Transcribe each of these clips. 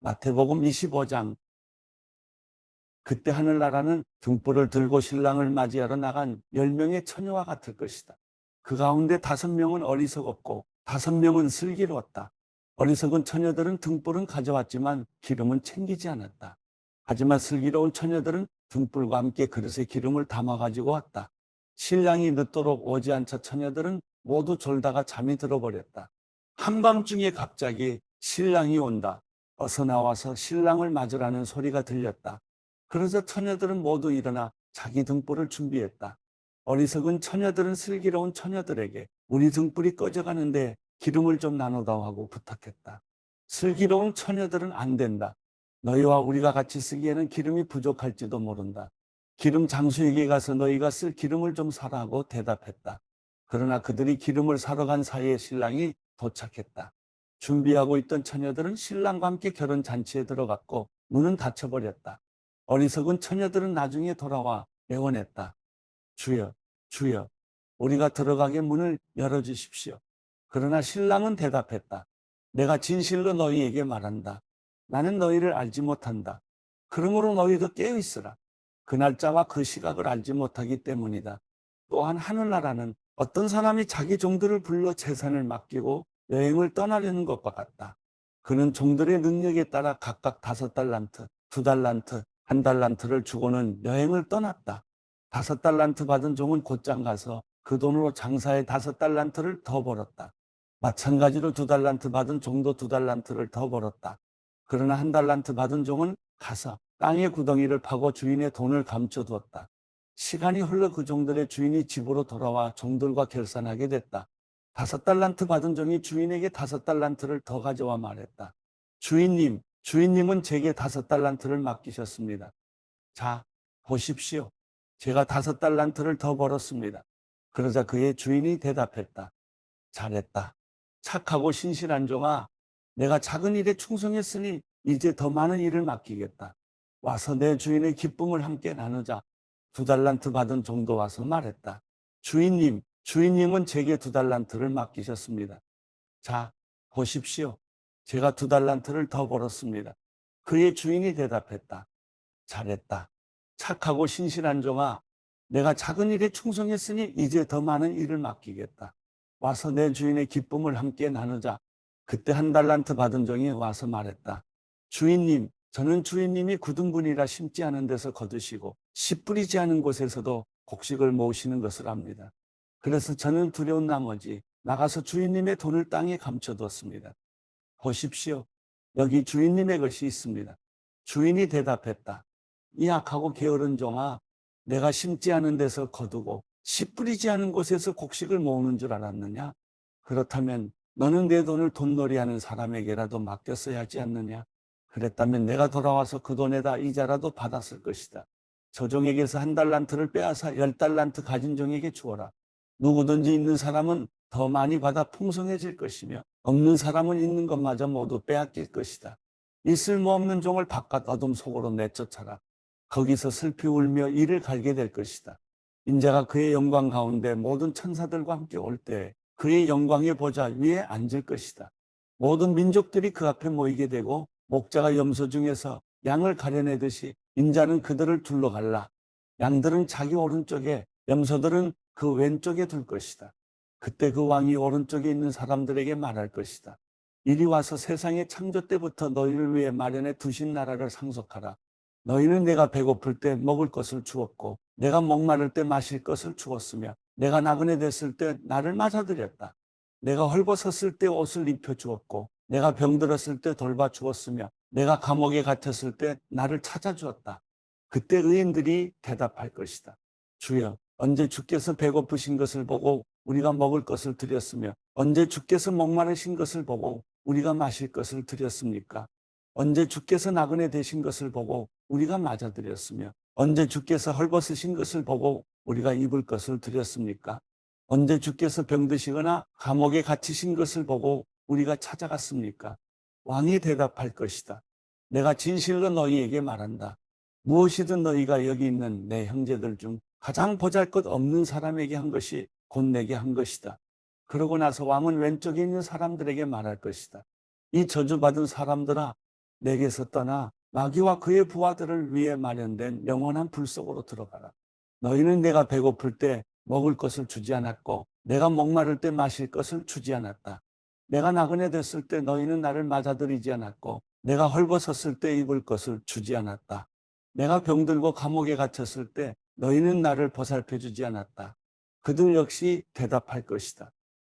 마태복음 25장. 그때 하늘나라는 등불을 들고 신랑을 맞이하러 나간 10명의 처녀와 같을 것이다. 그 가운데 5명은 어리석었고 5명은 슬기로웠다. 어리석은 처녀들은 등불은 가져왔지만 기름은 챙기지 않았다. 하지만 슬기로운 처녀들은 등불과 함께 그릇에 기름을 담아가지고 왔다. 신랑이 늦도록 오지 않자 처녀들은 모두 졸다가 잠이 들어버렸다. 한밤중에 갑자기 신랑이 온다. 어서 나와서 신랑을 맞으라는 소리가 들렸다. 그러자 처녀들은 모두 일어나 자기 등불을 준비했다. 어리석은 처녀들은 슬기로운 처녀들에게 우리 등불이 꺼져가는데 기름을 좀 나누다오 하고 부탁했다. 슬기로운 처녀들은 안 된다. 너희와 우리가 같이 쓰기에는 기름이 부족할지도 모른다. 기름 장수에게 가서 너희가 쓸 기름을 좀 사라 하고 대답했다. 그러나 그들이 기름을 사러 간 사이에 신랑이 도착했다. 준비하고 있던 처녀들은 신랑과 함께 결혼 잔치에 들어갔고 문은 닫혀버렸다. 어리석은 처녀들은 나중에 돌아와 애원했다. 주여, 주여, 우리가 들어가게 문을 열어주십시오. 그러나 신랑은 대답했다. 내가 진실로 너희에게 말한다. 나는 너희를 알지 못한다. 그러므로 너희도 깨어있으라. 그 날짜와 그 시각을 알지 못하기 때문이다. 또한 하늘나라는 어떤 사람이 자기 종들을 불러 재산을 맡기고 여행을 떠나려는 것과 같다. 그는 종들의 능력에 따라 각각 5달란트, 2달란트, 1달란트를 주고는 여행을 떠났다. 5달란트 받은 종은 곧장 가서 그 돈으로 장사에 5달란트를 더 벌었다. 마찬가지로 2달란트 받은 종도 2달란트를 더 벌었다. 그러나 1달란트 받은 종은 가서 땅의 구덩이를 파고 주인의 돈을 감춰두었다. 시간이 흘러 그 종들의 주인이 집으로 돌아와 종들과 결산하게 됐다. 5달란트 받은 종이 주인에게 5달란트를 더 가져와 말했다. 주인님은 제게 5달란트를 맡기셨습니다. 자, 보십시오. 제가 5달란트를 더 벌었습니다. 그러자 그의 주인이 대답했다. 잘했다. 착하고 신실한 종아, 내가 작은 일에 충성했으니 이제 더 많은 일을 맡기겠다. 와서 내 주인의 기쁨을 함께 나누자. 2달란트 받은 종도 와서 말했다. 주인님은 제게 2달란트를 맡기셨습니다. 자, 보십시오. 제가 2달란트를 더 벌었습니다. 그의 주인이 대답했다. 잘했다. 착하고 신실한 종아, 내가 작은 일에 충성했으니 이제 더 많은 일을 맡기겠다. 와서 내 주인의 기쁨을 함께 나누자. 그때 1달란트 받은 종이 와서 말했다. 주인님, 저는 주인님이 굳은 분이라 심지 않은 데서 거두시고 씨 뿌리지 않은 곳에서도 곡식을 모으시는 것을 압니다. 그래서 저는 두려운 나머지 나가서 주인님의 돈을 땅에 감춰두었습니다. 보십시오. 여기 주인님의 것이 있습니다. 주인이 대답했다. 이 악하고 게으른 종아, 내가 심지 않은 데서 거두고 씨 뿌리지 않은 곳에서 곡식을 모으는 줄 알았느냐? 그렇다면 너는 내 돈을 돈놀이하는 사람에게라도 맡겼어야 하지 않느냐? 그랬다면 내가 돌아와서 그 돈에다 이자라도 받았을 것이다. 저 종에게서 1달란트를 빼앗아 10달란트 가진 종에게 주어라. 누구든지 있는 사람은 더 많이 받아 풍성해질 것이며 없는 사람은 있는 것마저 모두 빼앗길 것이다. 이 쓸모없는 종을 바깥 어둠 속으로 내쫓아라. 거기서 슬피 울며 이를 갈게 될 것이다. 인자가 그의 영광 가운데 모든 천사들과 함께 올 때 그의 영광의 보좌 위에 앉을 것이다. 모든 민족들이 그 앞에 모이게 되고 목자가 염소 중에서 양을 가려내듯이 인자는 그들을 둘러갈라. 양들은 자기 오른쪽에, 염소들은 그 왼쪽에 둘 것이다. 그때 그 왕이 오른쪽에 있는 사람들에게 말할 것이다. 이리 와서 세상의 창조 때부터 너희를 위해 마련해 두신 나라를 상속하라. 너희는 내가 배고플 때 먹을 것을 주었고 내가 목마를 때 마실 것을 주었으며 내가 나그네 됐을 때 나를 맞아들였다. 내가 헐벗었을 때 옷을 입혀주었고 내가 병들었을 때 돌봐주었으며 내가 감옥에 갇혔을 때 나를 찾아주었다. 그때 의인들이 대답할 것이다. 주여, 언제 주께서 배고프신 것을 보고 우리가 먹을 것을 드렸으며 언제 주께서 목마르신 것을 보고 우리가 마실 것을 드렸습니까? 언제 주께서 나그네 되신 것을 보고 우리가 맞아드렸으며 언제 주께서 헐벗으신 것을 보고 우리가 입을 것을 드렸습니까? 언제 주께서 병드시거나 감옥에 갇히신 것을 보고 우리가 찾아갔습니까? 왕이 대답할 것이다. 내가 진실로 너희에게 말한다. 무엇이든 너희가 여기 있는 내 형제들 중 가장 보잘것없는 사람에게 한 것이 곧 내게 한 것이다. 그러고 나서 왕은 왼쪽에 있는 사람들에게 말할 것이다. 이 저주받은 사람들아, 내게서 떠나 마귀와 그의 부하들을 위해 마련된 영원한 불 속으로 들어가라. 너희는 내가 배고플 때 먹을 것을 주지 않았고 내가 목마를 때 마실 것을 주지 않았다. 내가 나그네 됐을 때 너희는 나를 맞아들이지 않았고 내가 헐벗었을 때 입을 것을 주지 않았다. 내가 병들고 감옥에 갇혔을 때 너희는 나를 보살펴 주지 않았다. 그들 역시 대답할 것이다.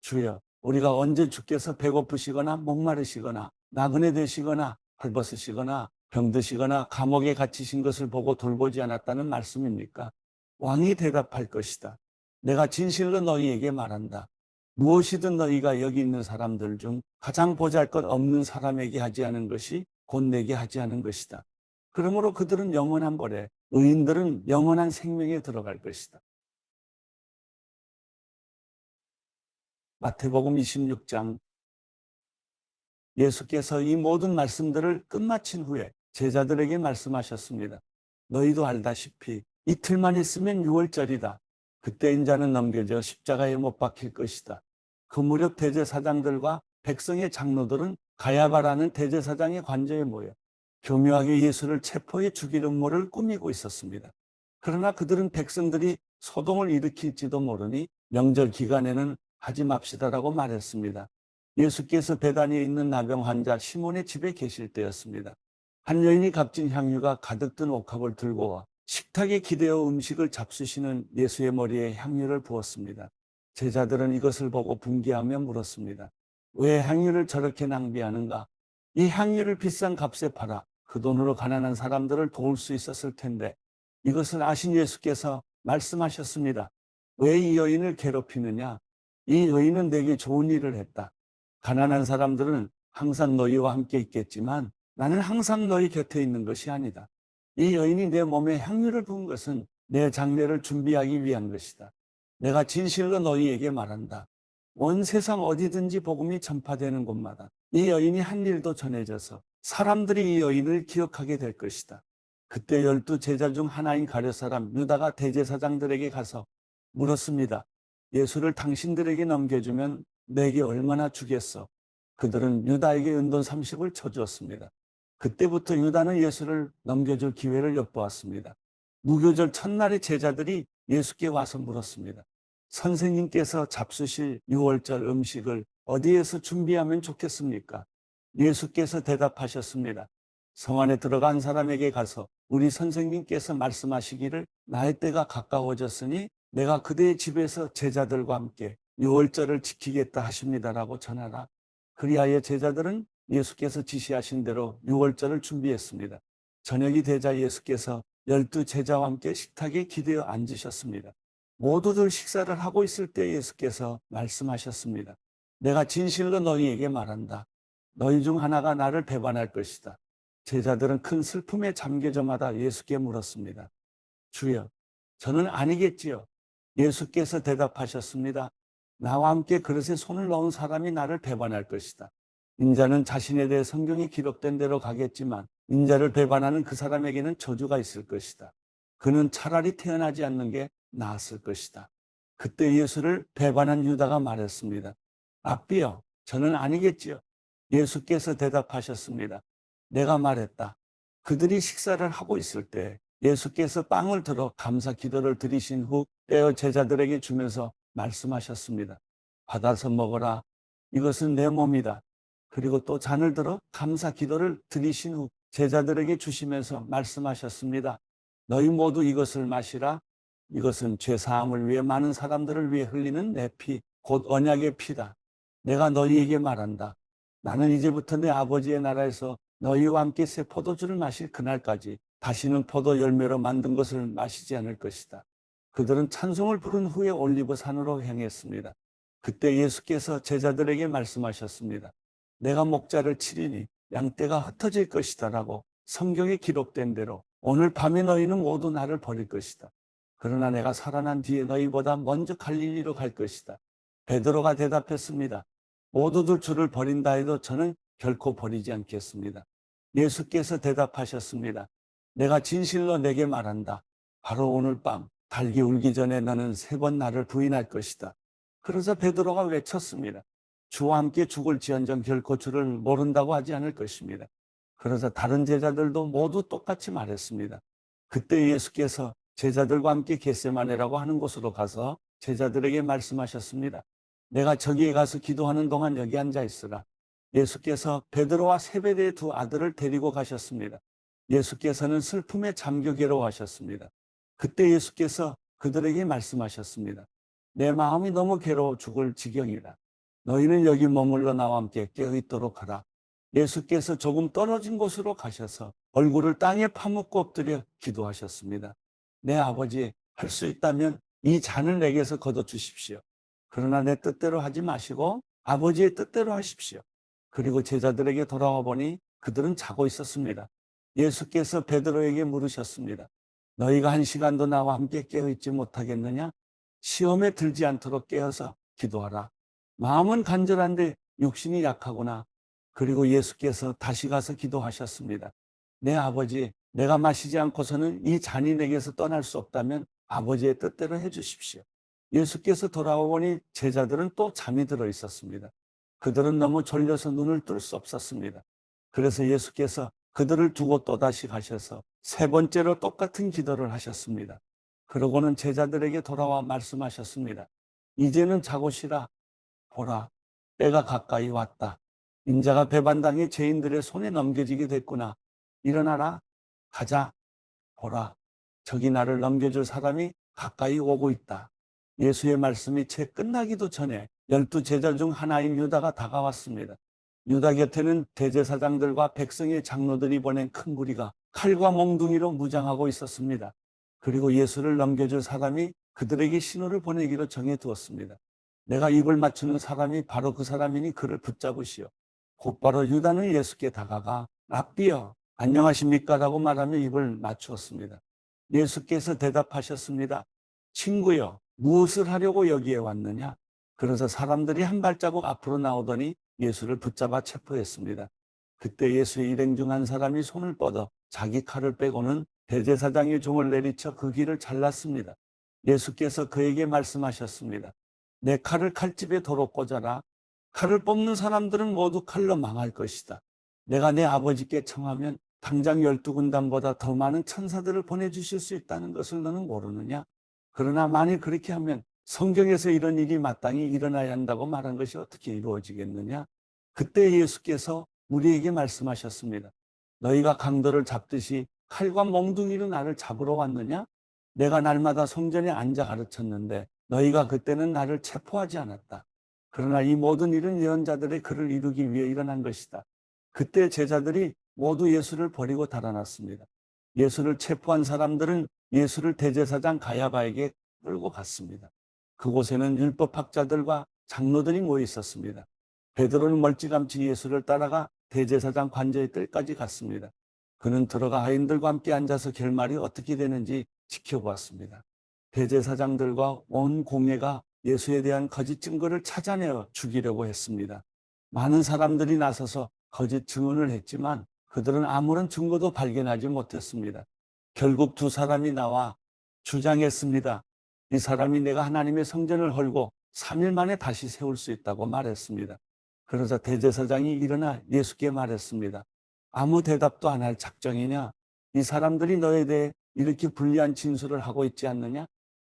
주여, 우리가 언제 주께서 배고프시거나 목마르시거나 나그네 되시거나 헐벗으시거나 병드시거나 감옥에 갇히신 것을 보고 돌보지 않았다는 말씀입니까? 왕이 대답할 것이다. 내가 진실로 너희에게 말한다. 무엇이든 너희가 여기 있는 사람들 중 가장 보잘것없는 사람에게 하지 않은 것이 곧 내게 하지 않은 것이다. 그러므로 그들은 영원한 벌에, 의인들은 영원한 생명에 들어갈 것이다. 마태복음 26장. 예수께서 이 모든 말씀들을 끝마친 후에 제자들에게 말씀하셨습니다. 너희도 알다시피 이틀만 있으면 유월절이다. 그때 인자는 넘겨져 십자가에 못 박힐 것이다. 그 무렵 대제사장들과 백성의 장로들은 가야바라는 대제사장의 관저에 모여 교묘하게 예수를 체포해 죽일 음모를 꾸미고 있었습니다. 그러나 그들은 백성들이 소동을 일으킬지도 모르니 명절 기간에는 하지 맙시다라고 말했습니다. 예수께서 베다니에 있는 나병 환자 시몬의 집에 계실 때였습니다. 한 여인이 값진 향유가 가득 든 옥합을 들고 와 식탁에 기대어 음식을 잡수시는 예수의 머리에 향유를 부었습니다. 제자들은 이것을 보고 분개하며 물었습니다. 왜 향유를 저렇게 낭비하는가? 이 향유를 비싼 값에 팔아 그 돈으로 가난한 사람들을 도울 수 있었을 텐데. 이것을 아신 예수께서 말씀하셨습니다. 왜 이 여인을 괴롭히느냐? 이 여인은 내게 좋은 일을 했다. 가난한 사람들은 항상 너희와 함께 있겠지만 나는 항상 너희 곁에 있는 것이 아니다. 이 여인이 내 몸에 향유를 부은 것은 내 장례를 준비하기 위한 것이다. 내가 진실로 너희에게 말한다. 온 세상 어디든지 복음이 전파되는 곳마다 이 여인이 한 일도 전해져서 사람들이 이 여인을 기억하게 될 것이다. 그때 12 제자 중 하나인 가룟 사람 유다가 대제사장들에게 가서 물었습니다. 예수를 당신들에게 넘겨주면 내게 얼마나 주겠어? 그들은 유다에게 은돈 30을 쳐주었습니다. 그때부터 유다는 예수를 넘겨줄 기회를 엿보았습니다. 무교절 첫날에 제자들이 예수께 와서 물었습니다. 선생님께서 잡수실 유월절 음식을 어디에서 준비하면 좋겠습니까? 예수께서 대답하셨습니다. 성 안에 들어간 사람에게 가서 우리 선생님께서 말씀하시기를 나의 때가 가까워졌으니 내가 그대의 집에서 제자들과 함께 유월절을 지키겠다 하십니다라고 전하라. 그리하여 제자들은 예수께서 지시하신 대로 유월절을 준비했습니다. 저녁이 되자 예수께서 12 제자와 함께 식탁에 기대어 앉으셨습니다. 모두들 식사를 하고 있을 때 예수께서 말씀하셨습니다. 내가 진실로 너희에게 말한다. 너희 중 하나가 나를 배반할 것이다. 제자들은 큰 슬픔에 잠겨져마다 예수께 물었습니다. 주여, 저는 아니겠지요. 예수께서 대답하셨습니다. 나와 함께 그릇에 손을 넣은 사람이 나를 배반할 것이다. 인자는 자신에 대해 성경이 기록된 대로 가겠지만 인자를 배반하는 그 사람에게는 저주가 있을 것이다. 그는 차라리 태어나지 않는 게 나았을 것이다. 그때 예수를 배반한 유다가 말했습니다. 랍비여, 저는 아니겠지요. 예수께서 대답하셨습니다. 내가 말했다. 그들이 식사를 하고 있을 때 예수께서 빵을 들어 감사 기도를 드리신 후 떼어 제자들에게 주면서 말씀하셨습니다. 받아서 먹어라. 이것은 내 몸이다. 그리고 또 잔을 들어 감사 기도를 드리신 후 제자들에게 주시면서 말씀하셨습니다. 너희 모두 이것을 마시라. 이것은 죄사함을 위해 많은 사람들을 위해 흘리는 내 피, 곧 언약의 피다. 내가 너희에게 말한다. 나는 이제부터 내 아버지의 나라에서 너희와 함께 새 포도주를 마실 그날까지 다시는 포도 열매로 만든 것을 마시지 않을 것이다. 그들은 찬송을 부른 후에 올리브산으로 향했습니다. 그때 예수께서 제자들에게 말씀하셨습니다. 내가 목자를 치리니 양떼가 흩어질 것이다 라고 성경에 기록된 대로 오늘 밤에 너희는 모두 나를 버릴 것이다. 그러나 내가 살아난 뒤에 너희보다 먼저 갈릴리로 갈 것이다. 베드로가 대답했습니다. 모두들 주를 버린다 해도 저는 결코 버리지 않겠습니다. 예수께서 대답하셨습니다. 내가 진실로 내게 말한다. 바로 오늘 밤 달기 울기 전에 너는 3번 나를 부인할 것이다. 그러자 베드로가 외쳤습니다. 주와 함께 죽을지언정 결코 주를 모른다고 하지 않을 것입니다. 그러자 다른 제자들도 모두 똑같이 말했습니다. 그때 예수께서 제자들과 함께 겟세마네라고 하는 곳으로 가서 제자들에게 말씀하셨습니다. 내가 저기에 가서 기도하는 동안 여기 앉아 있으라. 예수께서 베드로와 세베대의 두 아들을 데리고 가셨습니다. 예수께서는 슬픔에 잠겨 괴로워하셨습니다. 그때 예수께서 그들에게 말씀하셨습니다. 내 마음이 너무 괴로워 죽을 지경이라. 너희는 여기 머물러 나와 함께 깨어있도록 하라. 예수께서 조금 떨어진 곳으로 가셔서 얼굴을 땅에 파묻고 엎드려 기도하셨습니다. 내 아버지, 할 수 있다면 이 잔을 내게서 거둬주십시오. 그러나 내 뜻대로 하지 마시고 아버지의 뜻대로 하십시오. 그리고 제자들에게 돌아와 보니 그들은 자고 있었습니다. 예수께서 베드로에게 물으셨습니다. 너희가 1시간도 나와 함께 깨어있지 못하겠느냐? 시험에 들지 않도록 깨어서 기도하라. 마음은 간절한데 육신이 약하구나. 그리고 예수께서 다시 가서 기도하셨습니다. 내 아버지, 내가 마시지 않고서는 이 잔이 내게서 떠날 수 없다면 아버지의 뜻대로 해주십시오. 예수께서 돌아와 보니 제자들은 또 잠이 들어 있었습니다. 그들은 너무 졸려서 눈을 뜰 수 없었습니다. 그래서 예수께서 그들을 두고 또다시 가셔서 세 번째로 똑같은 기도를 하셨습니다. 그러고는 제자들에게 돌아와 말씀하셨습니다. 이제는 자고 쉬라. 보라, 때가 가까이 왔다. 인자가 배반당해 죄인들의 손에 넘겨지게 됐구나. 일어나라. 가자. 보라, 저기 나를 넘겨줄 사람이 가까이 오고 있다. 예수의 말씀이 채 끝나기도 전에 12 제자 중 하나인 유다가 다가왔습니다. 유다 곁에는 대제사장들과 백성의 장로들이 보낸 큰 무리가 칼과 몽둥이로 무장하고 있었습니다. 그리고 예수를 넘겨줄 사람이 그들에게 신호를 보내기로 정해두었습니다. 내가 입을 맞추는 사람이 바로 그 사람이니 그를 붙잡으시오. 곧바로 유다는 예수께 다가가 랍비여, 안녕하십니까? 라고 말하며 입을 맞추었습니다. 예수께서 대답하셨습니다. 친구여, 무엇을 하려고 여기에 왔느냐? 그래서 사람들이 한 발자국 앞으로 나오더니 예수를 붙잡아 체포했습니다. 그때 예수의 일행 중 한 사람이 손을 뻗어 자기 칼을 빼고는 대제사장의 종을 내리쳐 그 귀를 잘랐습니다. 예수께서 그에게 말씀하셨습니다. 내 칼을 칼집에 도로 꽂아라. 칼을 뽑는 사람들은 모두 칼로 망할 것이다. 내가 내 아버지께 청하면 당장 12군단보다 더 많은 천사들을 보내주실 수 있다는 것을 너는 모르느냐? 그러나 만일 그렇게 하면 성경에서 이런 일이 마땅히 일어나야 한다고 말한 것이 어떻게 이루어지겠느냐? 그때 예수께서 우리에게 말씀하셨습니다. 너희가 강도를 잡듯이 칼과 몽둥이로 나를 잡으러 왔느냐? 내가 날마다 성전에 앉아 가르쳤는데 너희가 그때는 나를 체포하지 않았다. 그러나 이 모든 일은 예언자들의 글을 이루기 위해 일어난 것이다. 그때 제자들이 모두 예수를 버리고 달아났습니다. 예수를 체포한 사람들은 예수를 대제사장 가야바에게 끌고 갔습니다. 그곳에는 율법학자들과 장로들이 모여 있었습니다. 베드로는 멀찌감치 예수를 따라가 대제사장 관저의 뜰까지 갔습니다. 그는 들어가 하인들과 함께 앉아서 결말이 어떻게 되는지 지켜보았습니다. 대제사장들과 온 공회가 예수에 대한 거짓 증거를 찾아내어 죽이려고 했습니다. 많은 사람들이 나서서 거짓 증언을 했지만 그들은 아무런 증거도 발견하지 못했습니다. 결국 두 사람이 나와 주장했습니다. 이 사람이 내가 하나님의 성전을 헐고 3일 만에 다시 세울 수 있다고 말했습니다. 그러자 대제사장이 일어나 예수께 말했습니다. 아무 대답도 안 할 작정이냐? 이 사람들이 너에 대해 이렇게 불리한 진술을 하고 있지 않느냐?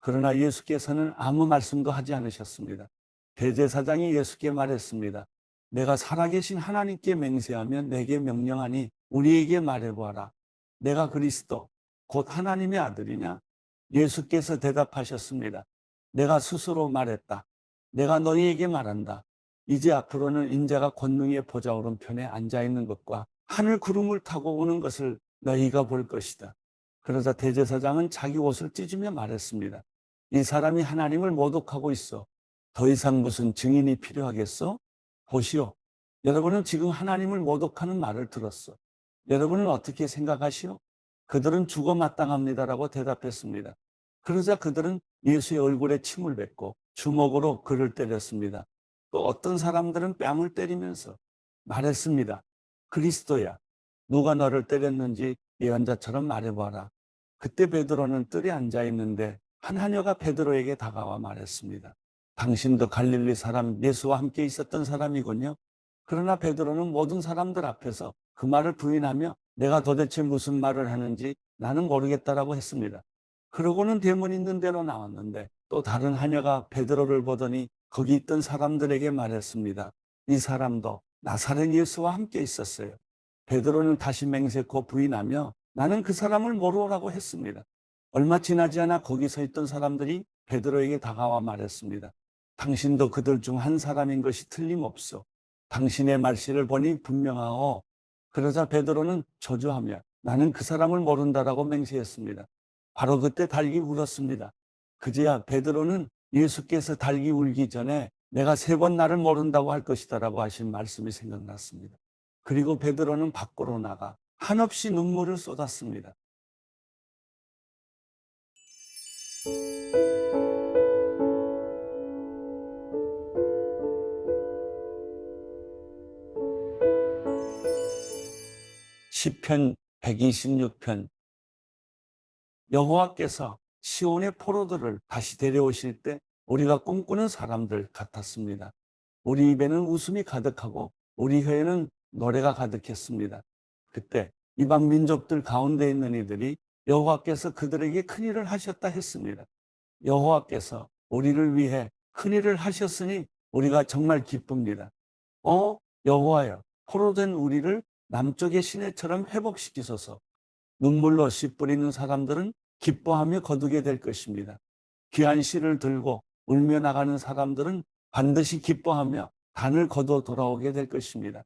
그러나 예수께서는 아무 말씀도 하지 않으셨습니다. 대제사장이 예수께 말했습니다. 내가 살아계신 하나님께 맹세하면 내게 명령하니 우리에게 말해보아라. 내가 그리스도 곧 하나님의 아들이냐? 예수께서 대답하셨습니다. 내가 스스로 말했다. 내가 너희에게 말한다. 이제 앞으로는 인자가 권능의 보좌 오른편에 앉아있는 것과 하늘 구름을 타고 오는 것을 너희가 볼 것이다. 그러자 대제사장은 자기 옷을 찢으며 말했습니다. 이 사람이 하나님을 모독하고 있어. 더 이상 무슨 증인이 필요하겠어? 보시오. 여러분은 지금 하나님을 모독하는 말을 들었어. 여러분은 어떻게 생각하시오? 그들은 죽어 마땅합니다라고 대답했습니다. 그러자 그들은 예수의 얼굴에 침을 뱉고 주먹으로 그를 때렸습니다. 또 어떤 사람들은 뺨을 때리면서 말했습니다. 그리스도야, 누가 너를 때렸는지 예언자처럼 말해봐라. 그때 베드로는 뜰에 앉아 있는데 한 하녀가 베드로에게 다가와 말했습니다. 당신도 갈릴리 사람 예수와 함께 있었던 사람이군요. 그러나 베드로는 모든 사람들 앞에서 그 말을 부인하며 내가 도대체 무슨 말을 하는지 나는 모르겠다라고 했습니다. 그러고는 대문 있는 데로 나왔는데 또 다른 하녀가 베드로를 보더니 거기 있던 사람들에게 말했습니다. 이 사람도 나사렛 예수와 함께 있었어요. 베드로는 다시 맹세코 부인하며 나는 그 사람을 모르라고 했습니다. 얼마 지나지 않아 거기 서 있던 사람들이 베드로에게 다가와 말했습니다. 당신도 그들 중 한 사람인 것이 틀림없소. 당신의 말씨를 보니 분명하오. 그러자 베드로는 저주하며 나는 그 사람을 모른다라고 맹세했습니다. 바로 그때 닭이 울었습니다. 그제야 베드로는 예수께서 닭이 울기 전에 내가 3번 나를 모른다고 할 것이다라고 하신 말씀이 생각났습니다. 그리고 베드로는 밖으로 나가 한없이 눈물을 쏟았습니다. 시편 126편. 여호와께서 시온의 포로들을 다시 데려오실 때 우리가 꿈꾸는 사람들 같았습니다. 우리 입에는 웃음이 가득하고 우리 혀에는 노래가 가득했습니다. 그때 이방 민족들 가운데 있는 이들이 여호와께서 그들에게 큰일을 하셨다 했습니다. 여호와께서 우리를 위해 큰일을 하셨으니 우리가 정말 기쁩니다. 여호와여, 포로된 우리를 남쪽의 시내처럼 회복시키소서. 눈물로 씨 뿌리는 사람들은 기뻐하며 거두게 될 것입니다. 귀한 씨를 들고 울며 나가는 사람들은 반드시 기뻐하며 단을 거두어 돌아오게 될 것입니다.